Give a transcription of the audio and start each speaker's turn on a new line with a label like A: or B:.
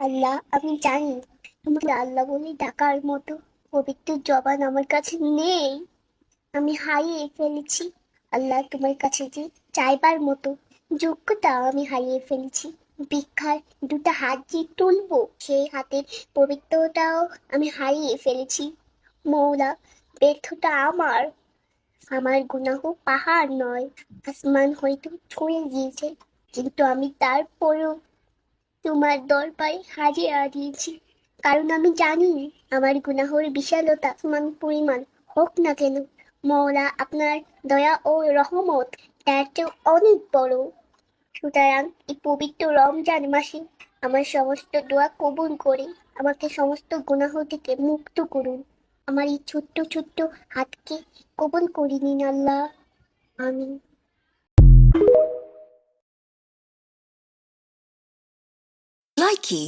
A: আল্লাহ, আমি জানি তোমাকে আল্লাহ বলে ডাকার মতো পবিত্র জবান আমার কাছে নেই। আমি হারিয়ে ফেলেছি। আল্লাহ, তোমার কাছে যে চাইবার মতো যোগ্যতা আমি হারিয়ে ফেলেছি। ভিক্ষার দুটো হাত যে তুলবো, সেই হাতের পবিত্রতাও আমি হারিয়ে ফেলেছি। মৌলা, ব্যর্থতা আমার। আমার গুনাহ পাহাড় নয়, আসমান হয়তো ছুঁয়ে গিয়েছে, কিন্তু আমি তারপরেও তোমার দরবারে হাজিরা দিয়েছি। কারণ আমি জানি আমার গুনাহর বিশালতা সমান পরিমাণ হোক না কেন, মওলা আপনার দয়া ও রহমত তার চেয়ে অনেক বড়। সুতরাং এই পবিত্র রমজান মাসে আমার সমস্ত দোয়া কবুল করে আমাকে সমস্ত গুনাহ থেকে মুক্ত করুন। আমার এই ছোট্ট ছোট্ট হাতকে কবুল করে নিন আল্লাহ। আমিন।
B: Likey